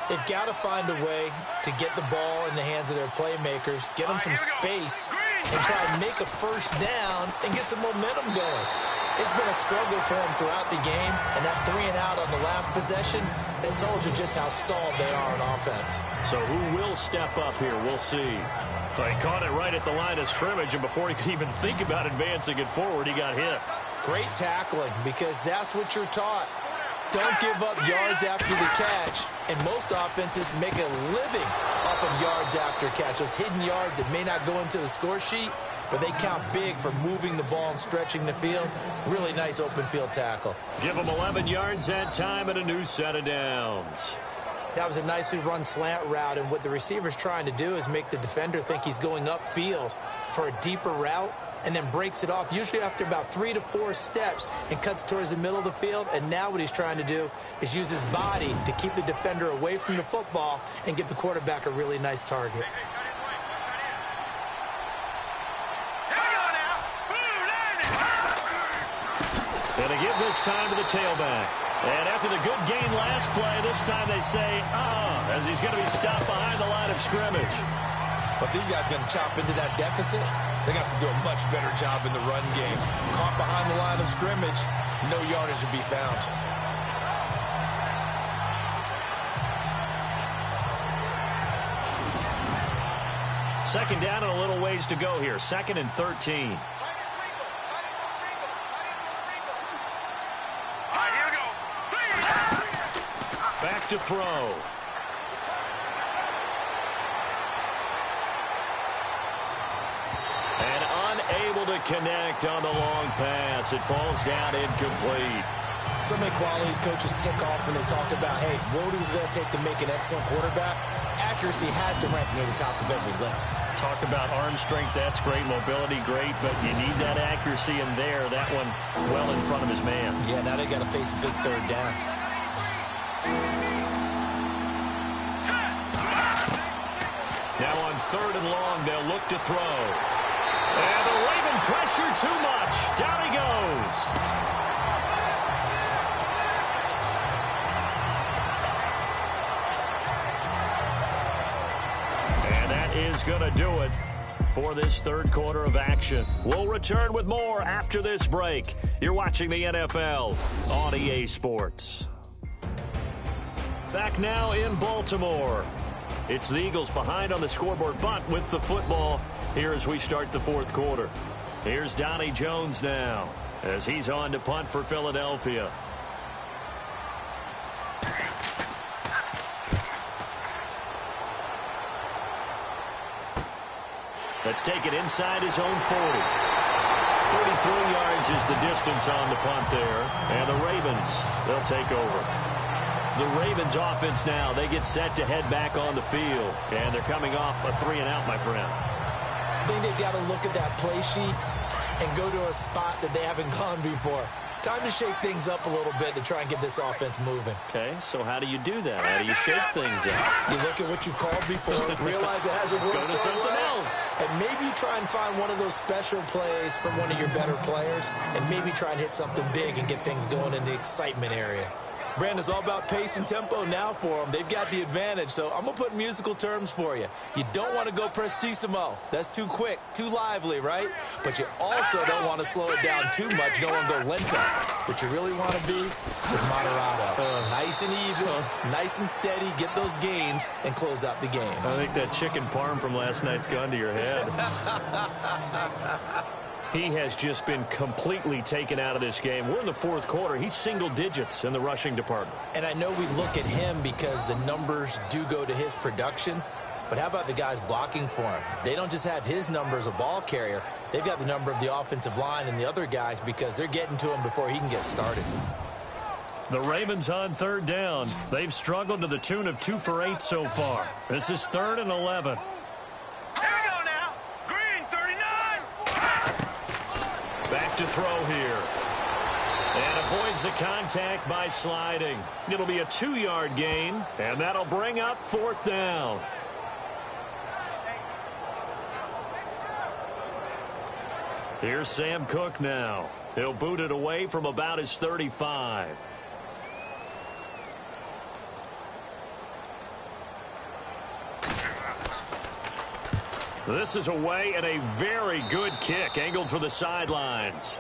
They've got to find a way to get the ball in the hands of their playmakers, get them some space, and try and make a 1st down and get some momentum going. It's been a struggle for them throughout the game, and that 3 and out on the last possession, they told you just how stalled they are on offense. So who will step up here? We'll see. Well, he caught it right at the line of scrimmage, and before he could even think about advancing it forward, he got hit. Great tackling, because that's what you're taught. Don't give up yards after the catch, and most offenses make a living off of yards after catch. Those hidden yards that may not go into the score sheet, but they count big for moving the ball and stretching the field. Really nice open field tackle. Give them 11 yards that time and a new set of downs. That was a nicely run slant route, and what the receiver's trying to do is make the defender think he's going upfield for a deeper route, and then breaks it off, usually after about 3 to 4 steps, and cuts towards the middle of the field. And now what he's trying to do is use his body to keep the defender away from the football and give the quarterback a really nice target. And they give this time to the tailback. And after the good gain last play, this time they say, as he's going to be stopped behind the line of scrimmage. But these guys are going to chop into that deficit. They got to do a much better job in the run game. Caught behind the line of scrimmage, no yardage to be found. Second down and a little ways to go here. 2nd and 13. Back to throw. And unable to connect on the long pass. It falls down incomplete. So many qualities coaches tick off when they talk about, hey, what was going to take to make an excellent quarterback? Accuracy has to rank near the top of every list. Talk about arm strength, that's great. Mobility, great. But you need that accuracy in there. That one well in front of his man. Yeah, now they got to face a big 3rd down. Now on 3rd and long, they'll look to throw. And the Raven pressure too much. Down he goes. And that is going to do it for this 3rd quarter of action. We'll return with more after this break. You're watching the NFL on EA Sports. Back now in Baltimore. It's the Eagles behind on the scoreboard, but with the football here as we start the 4th quarter. Here's Donnie Jones now as he's on to punt for Philadelphia. Let's take it inside his own 40. 33 yards is the distance on the punt there. And the Ravens, they'll take over. The Ravens offense now, they get set to head back on the field. And they're coming off a 3 and out, my friend. I think they've got to look at that play sheet and go to a spot that they haven't gone before. Time to shake things up a little bit to try and get this offense moving. Okay, so how do you do that? How do you shake things up? You look at what you've called before, realize it hasn't worked Go to so something well, else. and maybe try and find one of those special plays from one of your better players, and maybe try and hit something big and get things going in the excitement area. Brandon, it's all about pace and tempo now for them. They've got the advantage, so I'm going to put musical terms for you. You don't want to go prestissimo. That's too quick, too lively, right? But you also don't want to slow it down too much. You don't want to go lento. What you really want to be is moderato. Nice and even, nice and steady, get those gains, and close out the game. I think that chicken parm from last night's gone to your head. He has just been completely taken out of this game. We're in the fourth quarter. He's single digits in the rushing department. And I know we look at him because the numbers do go to his production. But how about the guys blocking for him? They don't just have his number as a ball carrier. They've got the number of the offensive line and the other guys because they're getting to him before he can get started. The Ravens on third down. They've struggled to the tune of 2 for 8 so far. This is 3rd and 11. Back to throw here. And avoids the contact by sliding. It'll be a 2-yard gain, and that'll bring up 4th down. Here's Sam Cook now. He'll boot it away from about his 35. This is away and a very good kick angled for the sidelines.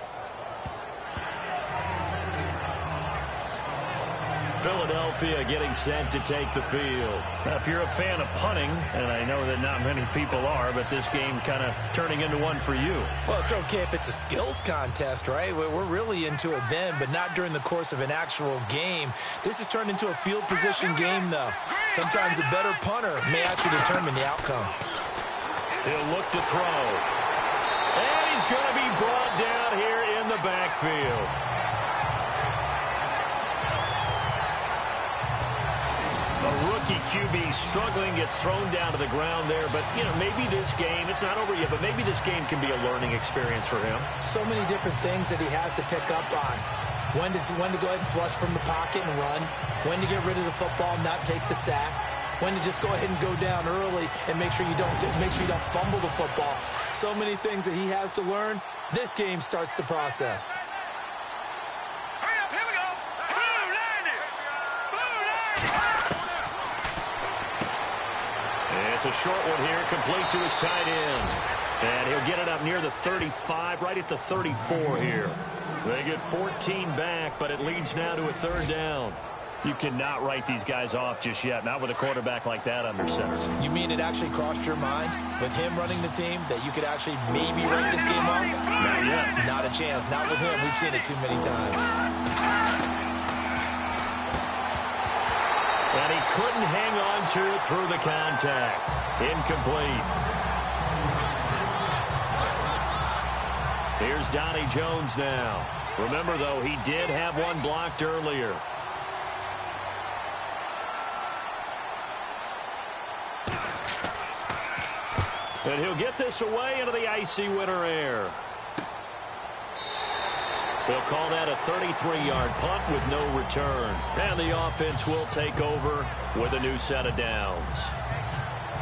Philadelphia getting set to take the field. Now, if you're a fan of punting, and I know that not many people are, but this game kind of turning into one for you. Well, it's okay if it's a skills contest, right? We're really into it then, but not during the course of an actual game. This has turned into a field position game, though. Sometimes a better punter may actually determine the outcome. He'll look to throw. And he's going to be brought down here in the backfield. A rookie QB struggling, gets thrown down to the ground there. But, you know, maybe this game, it's not over yet, but maybe this game can be a learning experience for him. So many different things that he has to pick up on. When to go ahead and flush from the pocket and run. When to get rid of the football, not take the sack. When to just go ahead and go down early and make sure you don't fumble the football. So many things that he has to learn. This game starts the process. Hurry up, here we go. Blue 90. And it's a short one here, complete to his tight end. And he'll get it up near the 35, right at the 34 here. They get 14 back, but it leads now to a 3rd down. You cannot write these guys off just yet, not with a quarterback like that under center. You mean it actually crossed your mind with him running the team that you could actually maybe write this game off? Not yet. Not a chance. Not with him. We've seen it too many times. And he couldn't hang on to it through the contact. Incomplete. Here's Donnie Jones now. Remember, though, he did have one blocked earlier. And he'll get this away into the icy winter air. They'll call that a 33-yard punt with no return. And the offense will take over with a new set of downs.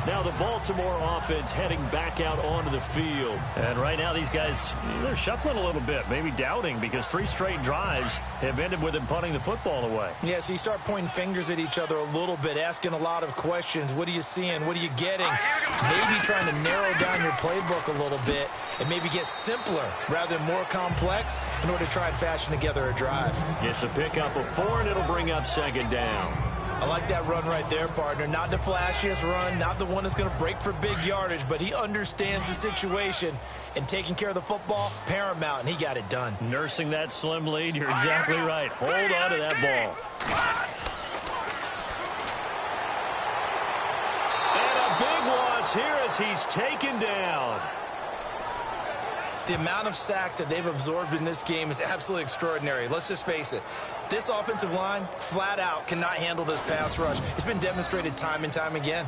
Now the Baltimore offense heading back out onto the field. And right now these guys, they're shuffling a little bit, maybe doubting, because 3 straight drives have ended with them punting the football away. Yeah, so you start pointing fingers at each other a little bit, asking a lot of questions. What are you seeing? What are you getting? Maybe trying to narrow down your playbook a little bit and maybe get simpler rather than more complex in order to try and fashion together a drive. It's a pickup of 4, and it'll bring up 2nd down. I like that run right there, partner. Not the flashiest run, not the one that's going to break for big yardage, but he understands the situation, and taking care of the football, paramount, and he got it done. Nursing that slim lead, you're exactly right. Hold on to that ball. And a big loss here as he's taken down. The amount of sacks that they've absorbed in this game is absolutely extraordinary. Let's just face it. This offensive line, flat out, cannot handle this pass rush. It's been demonstrated time and time again.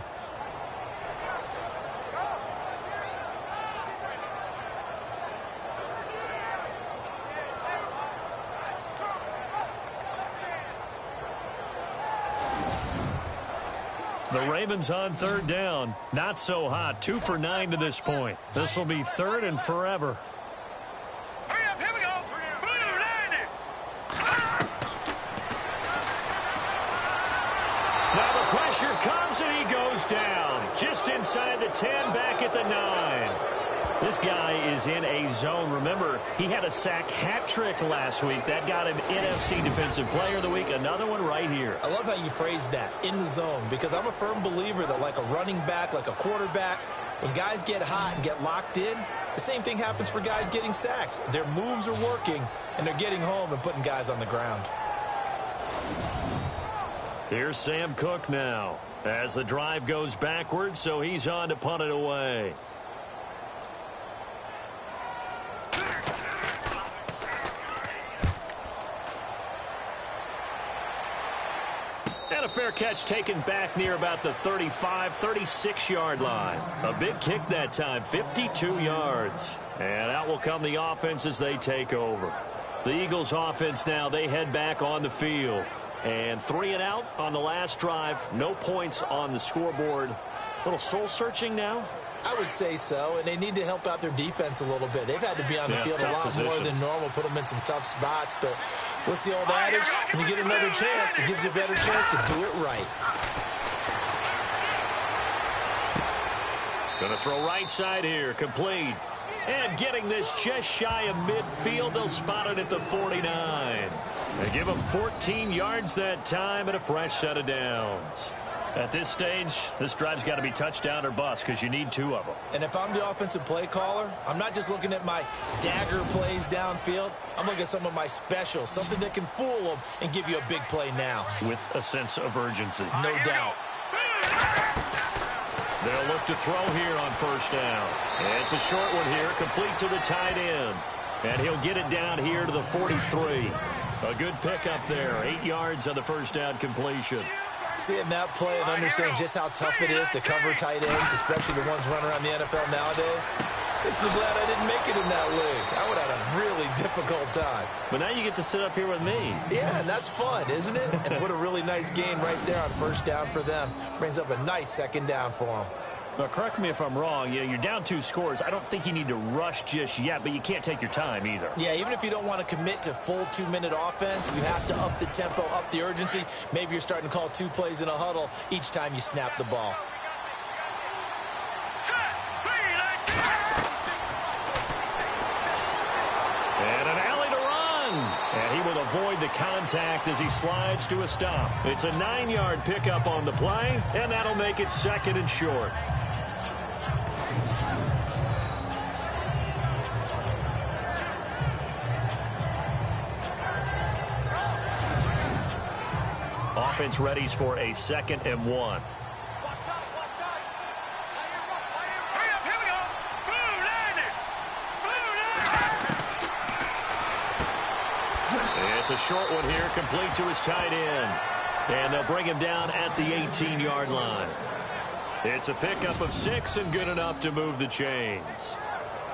The Ravens on 3rd down. Not so hot. 2 for 9 to this point. This will be 3rd and forever. Hurry up, here we go. Blue 90. inside the 10, back at the 9. This guy is in a zone. Remember, he had a sack hat trick last week. That got him NFC Defensive Player of the Week. Another one right here. I love how you phrase that, in the zone, because I'm a firm believer that like a running back, like a quarterback, when guys get hot and get locked in, the same thing happens for guys getting sacks. Their moves are working, and they're getting home and putting guys on the ground. Here's Sam Cook now as the drive goes backwards, so he's on to punt it away. And a fair catch taken back near about the 35, 36-yard line. A big kick that time, 52 yards. And out will come the offense as they take over. The Eagles offense now, they head back on the field. And 3 and out on the last drive. No points on the scoreboard. A little soul-searching now? I would say so, and they need to help out their defense a little bit. They've had to be on the field a lot more than normal, put them in some tough spots. But what's the old adage? When you get another chance, it gives you a better chance to do it right. Going to throw right side here, complete. And getting this just shy of midfield, they'll spot it at the 49. They give them 14 yards that time and a fresh set of downs. At this stage, this drive's got to be touchdown or bust because you need 2 of them. And if I'm the offensive play caller, I'm not just looking at my dagger plays downfield. I'm looking at some of my specials, something that can fool them and give you a big play now. With a sense of urgency. No doubt. They'll look to throw here on first down. And it's a short one here, complete to the tight end. And he'll get it down here to the 43. A good pickup there, 8 yards on the first down completion. Seeing that play and understanding just how tough it is to cover tight ends, especially the ones running around the NFL nowadays, makes me glad I didn't make it in that league. I would have had a really difficult time. But now you get to sit up here with me. Yeah, and that's fun, isn't it? And what a really nice game right there on first down for them. Brings up a nice second down for them. Now, correct me if I'm wrong. You're down 2 scores. I don't think you need to rush just yet, but you can't take your time either. Yeah, even if you don't want to commit to full 2-minute offense, you have to up the tempo, up the urgency. Maybe you're starting to call 2 plays in a huddle each time you snap the ball. And an alley to run. And he will avoid the contact as he slides to a stop. It's a 9-yard pickup on the play, and that'll make it 2nd and short. Offense readies for a 2nd and 1. It's a short one here, complete to his tight end. And they'll bring him down at the 18-yard line. It's a pickup of 6 and good enough to move the chains.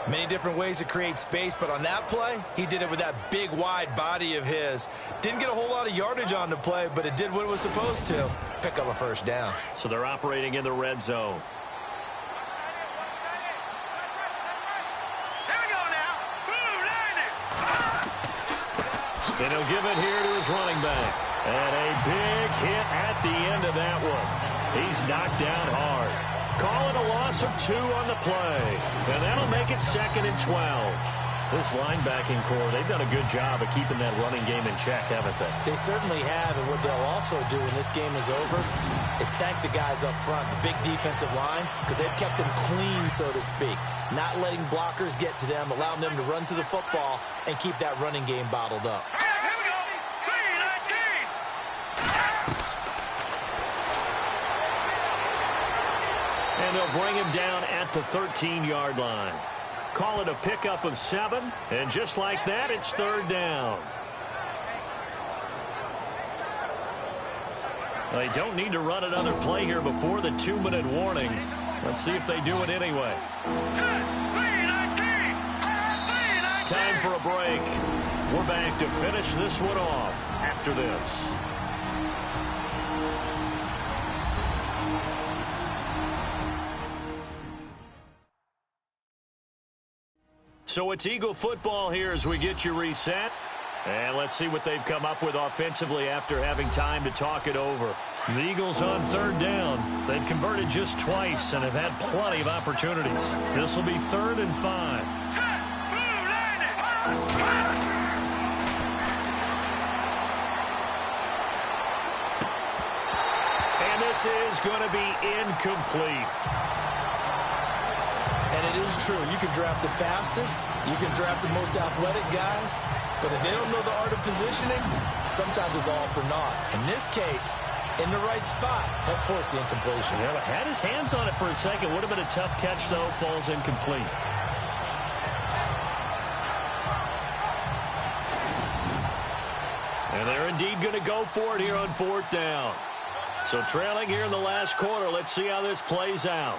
Many different ways to create space, but on that play, he did it with that big, wide body of his. Didn't get a whole lot of yardage on the play, but it did what it was supposed to. Pick up a first down. So they're operating in the red zone. And he'll give it here to his running back. And a big hit at the end of that one. He's knocked down hard. Call it a loss of 2 on the play. And that'll make it 2nd and 12. This linebacking core, they've done a good job of keeping that running game in check, haven't they? They certainly have, and what they'll also do when this game is over is thank the guys up front, the big defensive line, because they've kept them clean, so to speak. Not letting blockers get to them, allowing them to run to the football and keep that running game bottled up. And they'll bring him down at the 13-yard line. Call it a pickup of 7, and just like that, it's 3rd down. They don't need to run another play here before the 2-minute warning. Let's see if they do it anyway. Time for a break. We're back to finish this one off after this. So it's Eagle football here as we get you reset. And let's see what they've come up with offensively after having time to talk it over. The Eagles on third down. They've converted just twice and have had plenty of opportunities. This will be 3rd and 5. And this is going to be incomplete. And it is true. You can draft the fastest. You can draft the most athletic guys. But if they don't know the art of positioning, sometimes it's all for naught. In this case, in the right spot, help force the incompletion. Yeah, had his hands on it for a second. Would have been a tough catch, though. Falls incomplete. And they're indeed going to go for it here on 4th down. So trailing here in the last quarter. Let's see how this plays out.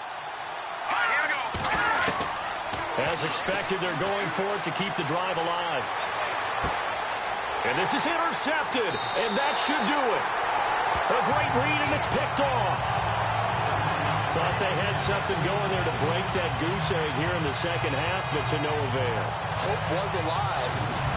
As expected, they're going for it to keep the drive alive. And this is intercepted, and that should do it. A great read, and it's picked off. Thought they had something going there to break that goose egg here in the second half, but to no avail. Hope was alive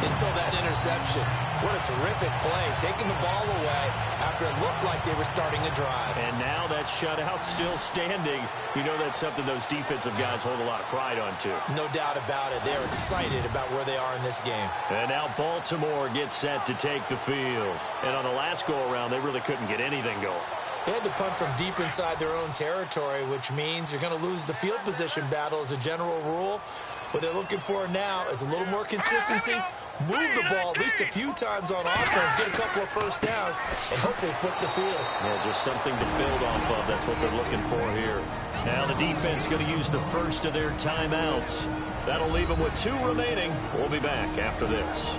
until that interception. What a terrific play, taking the ball away after it looked like they were starting a drive. And now that shutout still standing. You know that's something those defensive guys hold a lot of pride on, too. No doubt about it. They're excited about where they are in this game. And now Baltimore gets set to take the field. And on the last go-around, they really couldn't get anything going. They had to punt from deep inside their own territory, which means you're going to lose the field position battle as a general rule. What they're looking for now is a little more consistency, move the ball at least a few times on offense, get a couple of first downs, and hopefully flip the field. Yeah, just something to build off of. That's what they're looking for here. Now the defense going to use the first of their timeouts. That'll leave them with 2 remaining. We'll be back after this.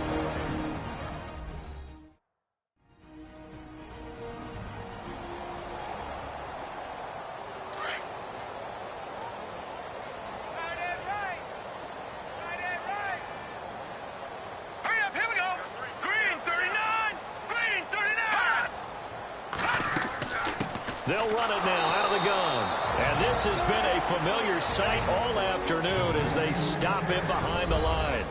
They'll run it now out of the gun. And this has been a familiar sight all afternoon as they stop him behind the line.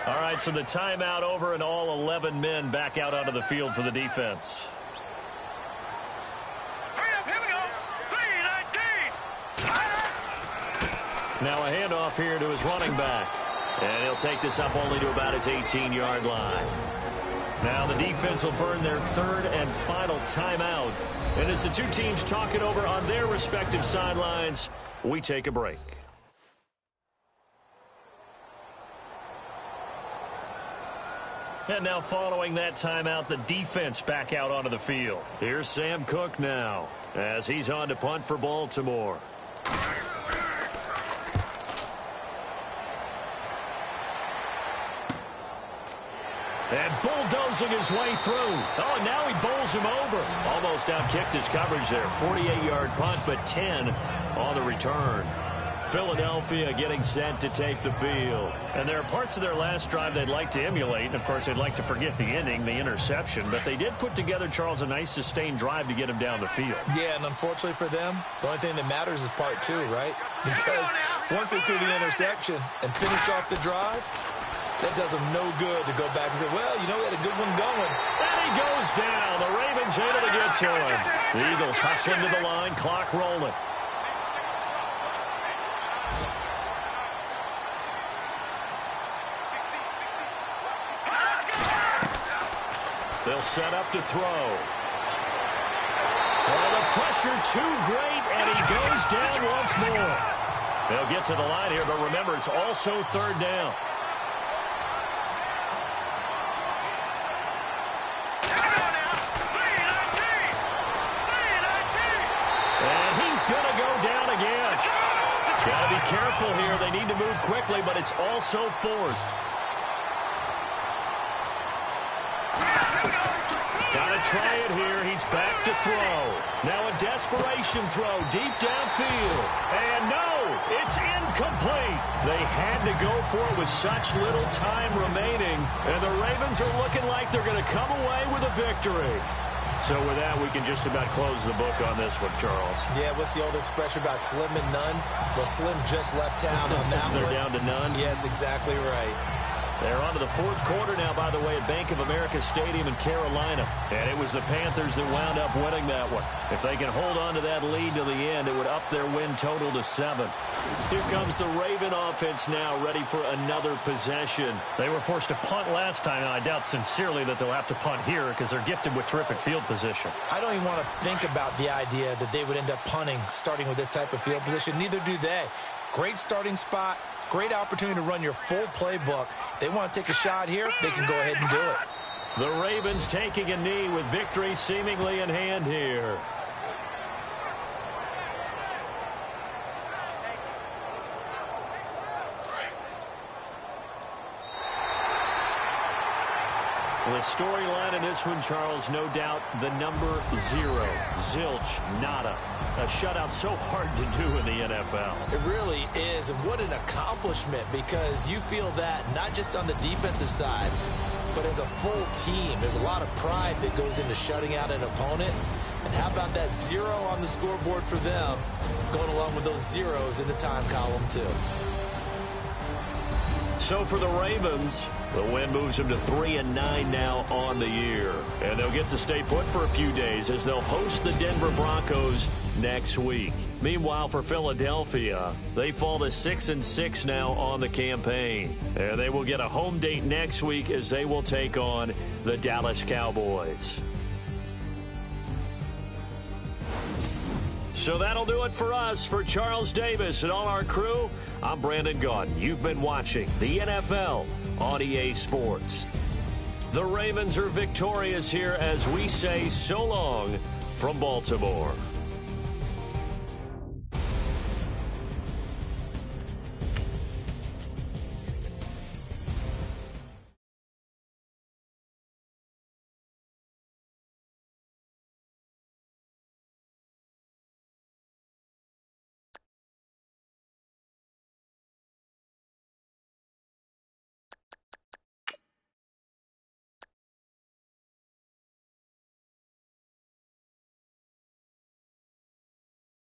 All right, so the timeout over and all 11 men back out onto the field for the defense. Now a handoff here to his running back. And he'll take this up only to about his 18-yard line. Now the defense will burn their 3rd and final timeout. And as the two teams talk it over on their respective sidelines, we take a break. And now following that timeout, the defense back out onto the field. Here's Sam Cook now as he's on to punt for Baltimore. And bulldozing his way through. Oh, now he bowls him over. Almost outkicked his coverage there. 48-yard punt, but 10 on the return. Philadelphia getting set to take the field. And there are parts of their last drive they'd like to emulate. And, of course, they'd like to forget the ending, the interception. But they did put together, Charles, a nice sustained drive to get him down the field. Yeah, and unfortunately for them, the only thing that matters is part 2, right? Because once they threw the interception and finished off the drive, that does them no good to go back and say, well, you know, we had a good one going. And he goes down. The Ravens able to get to him. The Eagles hustling to the line, clock rolling. They'll set up to throw. Oh, the pressure too great, and he goes down once more. They'll get to the line here, but remember, it's also 3rd down. Got to be careful here. They need to move quickly, but it's also 4th. Got to try it here. He's back to throw. Now a desperation throw deep downfield. And no, it's incomplete. They had to go for it with such little time remaining. And the Ravens are looking like they're going to come away with a victory. So with that, we can just about close the book on this one, Charles. Yeah, what's the old expression about slim and none? Well, Slim just left town on that one. They're down to none? Yes, exactly right. They're on to the fourth quarter now, by the way, at Bank of America Stadium in Carolina. And it was the Panthers that wound up winning that one. If they can hold on to that lead to the end, it would up their win total to 7. Here comes the Raven offense now, ready for another possession. They were forced to punt last time, and I doubt sincerely that they'll have to punt here because they're gifted with terrific field position. I don't even want to think about the idea that they would end up punting starting with this type of field position. Neither do they. Great starting spot. Great opportunity to run your full playbook. If they want to take a shot here, they can go ahead and do it. The Ravens taking a knee with victory seemingly in hand here. The storyline in this one, Charles, no doubt the number 0. Zilch, nada. A shutout so hard to do in the NFL. It really is, and what an accomplishment, because you feel that not just on the defensive side, but as a full team. There's a lot of pride that goes into shutting out an opponent. And how about that 0 on the scoreboard for them, going along with those zeros in the time column, too. So for the Ravens, the win moves them to 3-9 now on the year. And they'll get to stay put for a few days as they'll host the Denver Broncos next week. Meanwhile, for Philadelphia, they fall to 6-6 now on the campaign. And they will get a home date next week as they will take on the Dallas Cowboys. So that'll do it for us. For Charles Davis and all our crew, I'm Brandon Gaudin. You've been watching the NFL on EA Sports. The Ravens are victorious here as we say so long from Baltimore.